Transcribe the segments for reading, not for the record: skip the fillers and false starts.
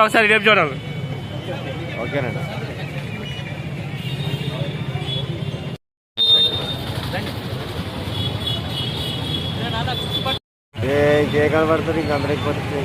ఒకసారి రేపు చూడాలి. ఓకేనండి. ఇంకే కనబడుతుంది ఇంక అందరికి పడుతుంది.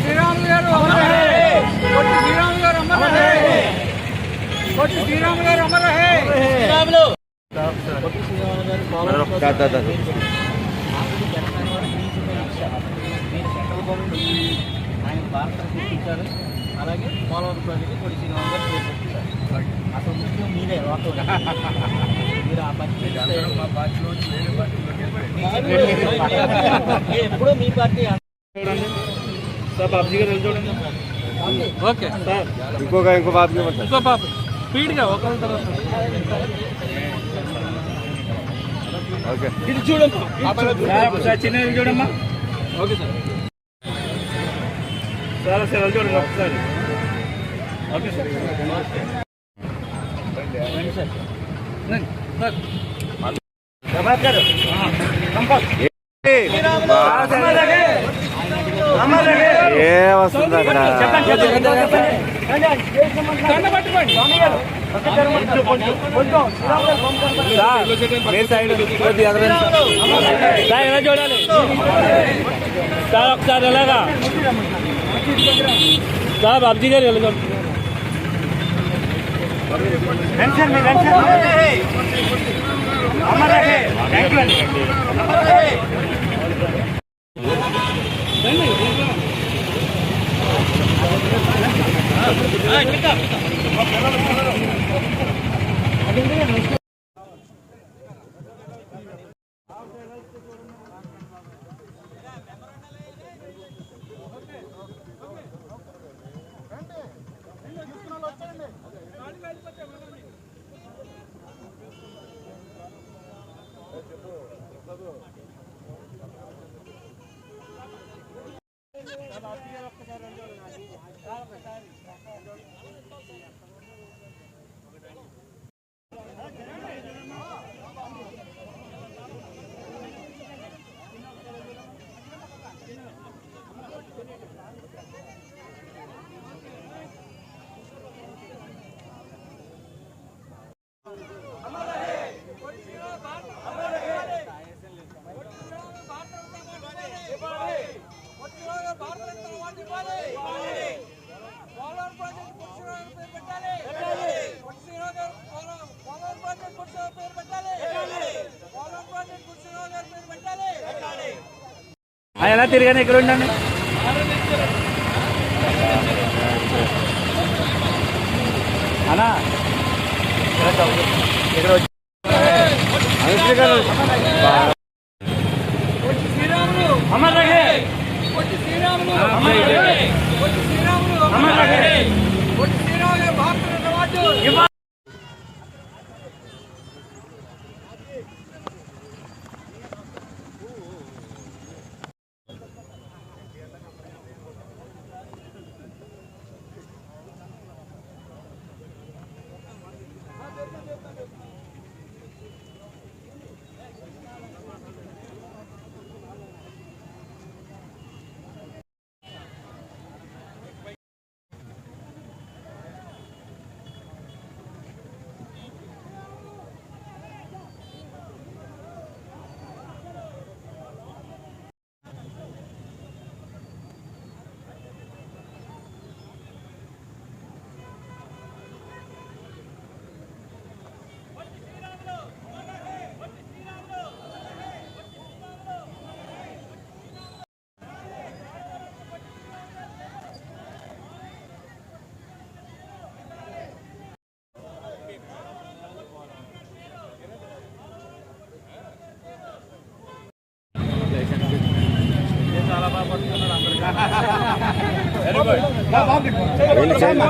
శ్రీరాములు గారు శ్రీరాములు గారు అమర శ్రీరాములు గారు అమర ఆయన భారత ఇచ్చారు. అలాగే పోలవరం ప్రాజెక్టు కొడి శ్రీరాములు గారు చేపట్టారు. అసలు ముఖ్యం మీరే మీరు ఆ పార్టీ ఎప్పుడు మీ పార్టీ ఓకే సార్. ఇంకో బాబు ఇంకో బాబు స్పీడ్గా ఒకరి తర్వాత ఓకే. ఇది చూడమ్మా, చిన్న చూడమ్మా. Okay sir. సరే సార్ చూడండి ఒకసారి. Okay sir. ఏ వస్తుంది అక్కడ? ఎలా చూడాలి సార్? ఒకసారి ఎలాగా సార్ బాబ్జీ గారు వెళ్ళగలరు. ఎలా తిరిగాను ఇక్కడ ఉండండి. అన్నా ఇక్కడ వచ్చి అమర్ రహే శ్రీరాములు అమర్ రహే శ్రీరాములు అమర్ రహే శ్రీరాములు భారత బాగా పడుతున్నాడు అందరికీ. Very good. వీళ్ళు చేయండి.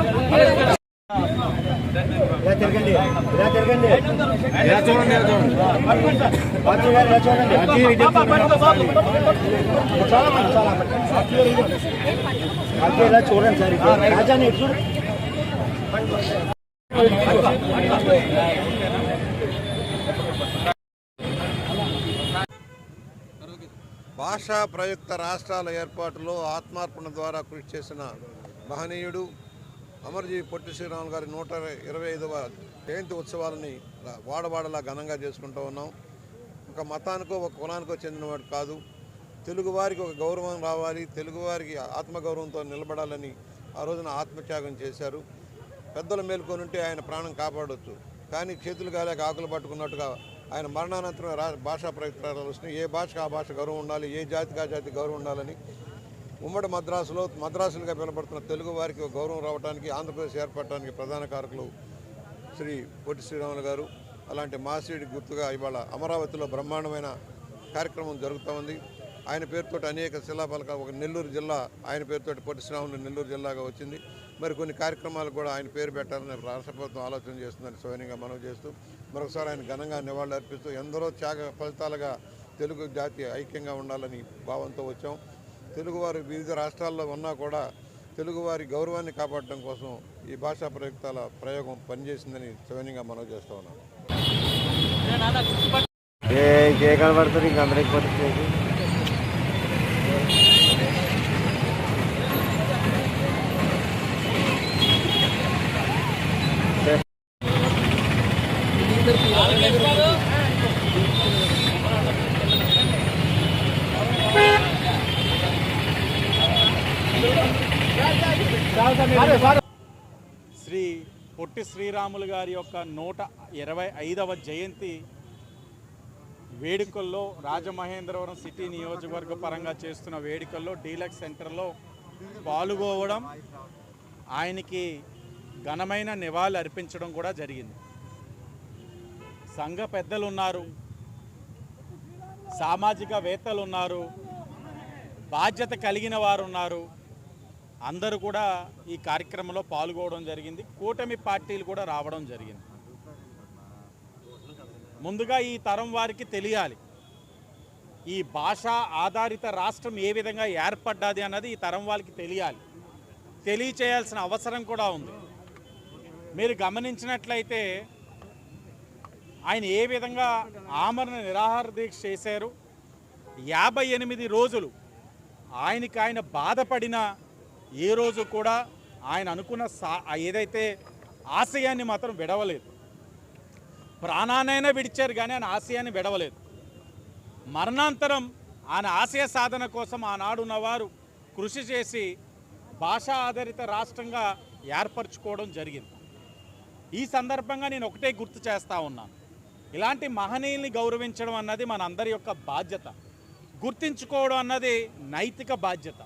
ఇలా తిరగండి, ఇలా తిరగండి. ఇలా చూడండి, ఇలా చూడండి. బాబు గారు ఇలా చూడండి. చాలా మంది, చాలా మంది. బాబు ఇలా చూడండి సార్. రాజాని ఇటు చూడు. భాషా ప్రయుక్త రాష్ట్రాల ఏర్పాటులో ఆత్మార్పణ ద్వారా కృషి చేసిన మహనీయుడు అమరజీవి పొట్టి శ్రీరాములు గారి 125వ జయంతి ఉత్సవాలని వాడవాడలా ఘనంగా చేసుకుంటూ ఉన్నాం. ఒక మతానికో ఒక కులానికో చెందినవాడు కాదు. తెలుగువారికి ఒక గౌరవం రావాలి, తెలుగువారికి ఆత్మగౌరవంతో నిలబడాలని ఆ రోజున ఆత్మత్యాగం చేశారు. పెద్దల మేలుకొనుంటే ఆయన ప్రాణం కాపాడవచ్చు, కానీ చేతులు గాలేక ఆకులు పట్టుకున్నట్టుగా ఆయన మరణానంతరం భాషా ప్రయుక్తాలు వస్తున్నాయి. ఏ భాషకు ఆ భాష గౌరవం ఉండాలి, ఏ జాతికి ఆ జాతి గౌరవం ఉండాలని ఉమ్మడి మద్రాసులుగా పిలువబడుతున్న తెలుగు వారికి గౌరవం రావడానికి, ఆంధ్రప్రదేశ్ ఏర్పడటానికి ప్రధాన కారకులు శ్రీ పొట్టి శ్రీరాములు గారు. అలాంటి మహనీయుడి గుర్తుగా ఇవాళ అమరావతిలో బ్రహ్మాండమైన కార్యక్రమం జరుగుతూ ఉంది. ఆయన పేరుతో అనేక శిలాఫలకాలు, ఒక నెల్లూరు జిల్లా ఆయన పేరుతో పొట్టి శ్రీరాములు నెల్లూరు జిల్లాగా వచ్చింది. మరి కొన్ని కార్యక్రమాలకు కూడా ఆయన పేరు పెట్టాలని రాష్ట్ర ప్రభుత్వం ఆలోచన చేస్తుందని స్వయంగా మనవి చేస్తూ మరొకసారి ఆయన ఘనంగా నివాళులు అర్పిస్తూ ఎందరో త్యాగ ఫలితాలుగా తెలుగు జాతి ఐక్యంగా ఉండాలని భావంతో వచ్చాం. తెలుగువారు వివిధ రాష్ట్రాల్లో ఉన్నా కూడా తెలుగువారి గౌరవాన్ని కాపాడటం కోసం ఈ భాషా ప్రయుక్తాల ప్రయోగం పనిచేసిందని స్వయంగా మనవి చేస్తూ ఉన్నాం. ఇంకే కనబడుతుంది ఇంక అందరికి పట్టించేసి. శ్రీ పొట్టి శ్రీరాములు గారి యొక్క 125వ జయంతి వేడుకల్లో రాజమహేంద్రవరం సిటీ నియోజకవర్గ పరంగా చేస్తున్న వేడుకల్లో డీలక్స్ సెంటర్లో పాల్గొవడం, ఆయనకి ఘనమైన నివాళులు అర్పించడం కూడా జరిగింది. సంఘ పెద్దలు ఉన్నారు, సామాజికవేత్తలు ఉన్నారు, బాధ్యత కలిగిన వారు ఉన్నారు. అందరూ కూడా ఈ కార్యక్రమంలో పాల్గొనడం జరిగింది. కూటమి పార్టీలు కూడా రావడం జరిగింది. ముందుగా ఈ తరం వారికి తెలియాలి, ఈ భాషా ఆధారిత రాష్ట్రం ఏ విధంగా ఏర్పడ్డాది అన్నది ఈ తరం వాళ్ళకి తెలియాలి, తెలియచేయాల్సిన అవసరం కూడా ఉంది. మీరు గమనించినట్లయితే ఆయన ఏ విధంగా ఆమరణ నిరాహార దీక్ష చేశారు. 58 రోజులు ఆయన బాధపడిన ఏ రోజు కూడా ఆయన అనుకున్న ఏదైతే ఆశయాన్ని మాత్రం విడవలేదు. ప్రాణానైనా విడిచారు కానీ ఆయన ఆశయాన్ని విడవలేదు. మరణాంతరం ఆయన ఆశయ సాధన కోసం ఆనాడున్న వారు కృషి చేసి భాషా ఆధారిత రాష్ట్రంగా ఏర్పరచుకోవడం జరిగింది. ఈ సందర్భంగా నేను ఒకటే గుర్తు చేస్తూ ఉన్నాను, ఇలాంటి మహనీయుల్ని గౌరవించడం అన్నది మన అందరి యొక్క బాధ్యత, గుర్తించుకోవడం అన్నది నైతిక బాధ్యత.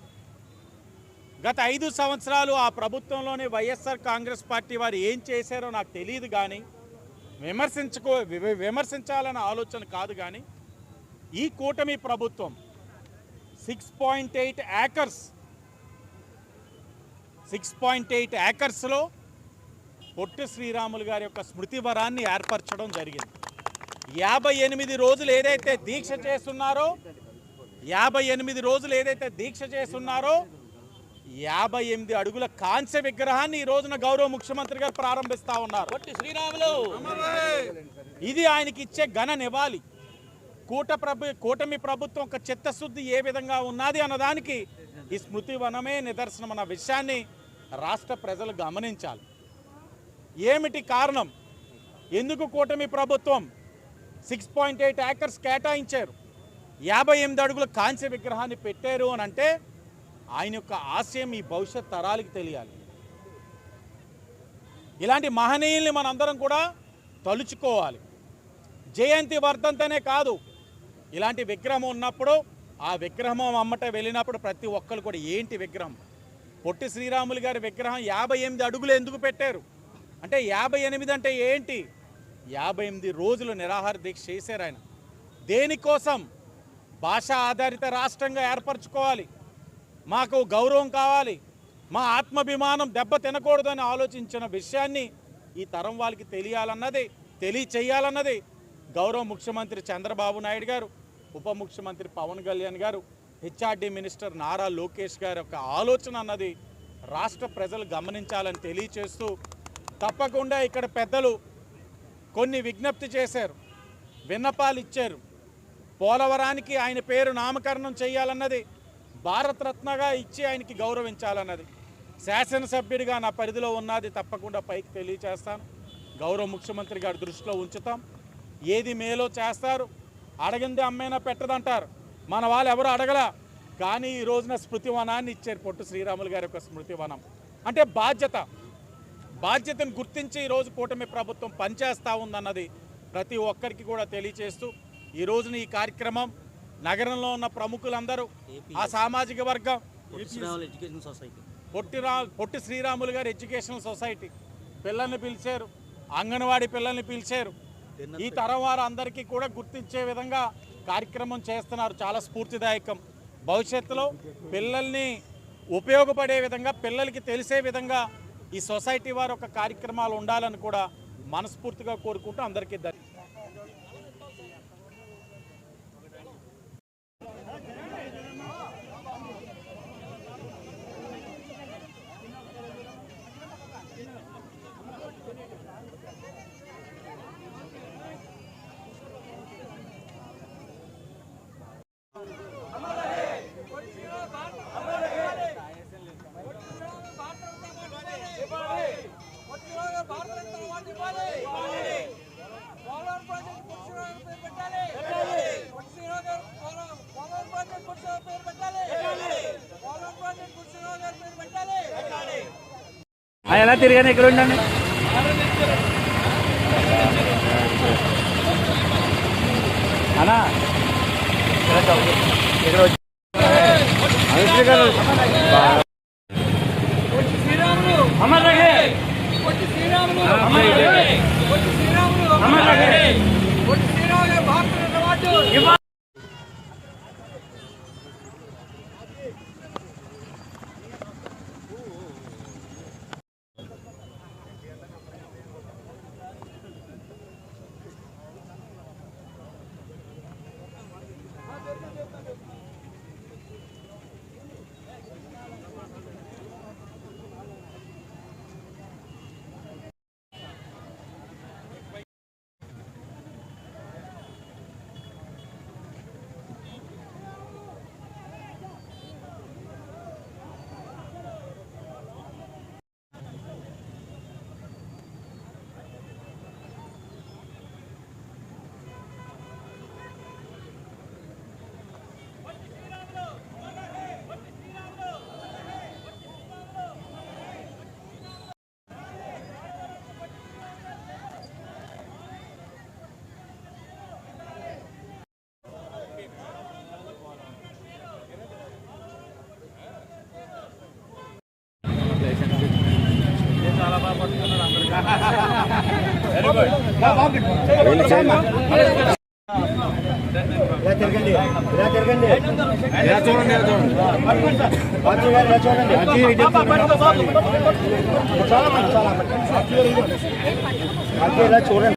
గత 5 సంవత్సరాలు ఆ ప్రభుత్వంలోనే వైఎస్ఆర్ కాంగ్రెస్ పార్టీ వారు ఏం చేశారో నాకు తెలియదు, కానీ విమర్శించాలన్న ఆలోచన కాదు. కానీ ఈ కూటమి ప్రభుత్వం 6.8 ఏకర్స్లో పొట్టి శ్రీరాములు గారి యొక్క స్మృతి వనాన్ని ఏర్పరచడం జరిగింది. 58 రోజులు ఏదైతే దీక్ష చేస్తున్నారో 58 అడుగుల కాంస్య విగ్రహాన్ని ఈ రోజున గౌరవ ముఖ్యమంత్రి గారు ప్రారంభిస్తా ఉన్నారు. పొట్టి శ్రీరాములు ఇది ఆయనకి ఇచ్చే ఘన నివాళి. కూటమి ప్రభుత్వం ఒక చిత్తశుద్ధి ఏ విధంగా ఉన్నది అన్నదానికి ఈ స్మృతి వనమే నిదర్శనం అన్న విషయాన్ని రాష్ట్ర ప్రజలు గమనించాలి. ఏమిటి కారణం, ఎందుకు కూటమి ప్రభుత్వం 6.8 ఏకర్స్ కేటాయించారు, 58 అడుగుల కాంస్య విగ్రహాన్ని పెట్టారు అని అంటే ఆయన యొక్క ఆశయం ఈ భవిష్యత్ తరాలకి తెలియాలి. ఇలాంటి మహనీయుల్ని మనందరం కూడా తలుచుకోవాలి. జయంతి వర్ధంతనే కాదు, ఇలాంటి విగ్రహం ఉన్నప్పుడు ఆ విగ్రహం అమ్మట వెళ్ళినప్పుడు ప్రతి ఒక్కరు కూడా ఏంటి విగ్రహం, పొట్టి శ్రీరాములు గారి విగ్రహం 58 అడుగులు ఎందుకు పెట్టారు అంటే 58 అంటే ఏంటి, 58 రోజులు నిరాహార దీక్ష చేశారు ఆయన. దేనికోసం? భాషా ఆధారిత రాష్ట్రంగా ఏర్పరచుకోవాలి, మాకు గౌరవం కావాలి, మా ఆత్మాభిమానం దెబ్బ తినకూడదు అని ఆలోచించిన విషయాన్ని ఈ తరం వాళ్ళకి తెలియచేయాలన్నది గౌరవ ముఖ్యమంత్రి చంద్రబాబు నాయుడు గారు, ఉప ముఖ్యమంత్రి పవన్ కళ్యాణ్ గారు, హెచ్ఆర్డీ మినిస్టర్ నారా లోకేష్ గారి యొక్క ఆలోచన అన్నది రాష్ట్ర ప్రజలు గమనించాలని తెలియచేస్తూ, తప్పకుండా ఇక్కడ పెద్దలు కొన్ని విజ్ఞప్తి చేశారు, విన్నపాలు ఇచ్చారు. పోలవరానికి ఆయన పేరు నామకరణం చేయాలన్నది, భారతరత్నగా ఇచ్చి ఆయనకి గౌరవించాలన్నది శాసనసభ్యుడిగా నా పరిధిలో ఉన్నది, తప్పకుండా పైకి తెలియచేస్తాను. గౌరవ ముఖ్యమంత్రి గారి దృష్టిలో ఉంచుతాం. ఏది మేలో చేస్తారు, అడగింది అమ్మైనా పెట్టదంటారు. మన వాళ్ళు ఎవరు అడగలా, కానీ ఈ రోజున స్మృతివనాన్ని ఇచ్చారు. పొట్టు శ్రీరాములు గారి యొక్క స్మృతివనం అంటే బాధ్యతను గుర్తించి ఈరోజు కూటమి ప్రభుత్వం పనిచేస్తూ ఉందన్నది ప్రతి ఒక్కరికి కూడా తెలియచేస్తూ, ఈ రోజున ఈ కార్యక్రమం నగరంలో ఉన్న ప్రముఖులందరూ, ఆ సామాజిక వర్గం, ఎడ్యుకేషన్ సొసైటీ, పొట్టి శ్రీరాములు గారు ఎడ్యుకేషనల్ సొసైటీ పిల్లల్ని పిలిచారు, అంగన్వాడీ పిల్లల్ని పిలిచారు. ఈ తరం వారు అందరికీ కూడా గుర్తించే విధంగా కార్యక్రమం చేస్తున్నారు. చాలా స్ఫూర్తిదాయకం. భవిష్యత్తులో పిల్లల్ని ఉపయోగపడే విధంగా, పిల్లలకి తెలిసే విధంగా ఈ సొసైటీ వారు ఒక కార్యక్రమాలు ఉండాలని కూడా మనస్ఫూర్తిగా కోరుకుంటూ అందరికీ ఎలా తిరిగాను ఇక్కడ ఉండండి. అన్నా ఇక్కడ వచ్చి ఇలా తిరగండి, ఇలా తిరగండి, ఇలా చూడండి, ఇలా చూడండి. బాబు గారు ఇలా చూడండి. చాలా మంది ఇలా చూడండి.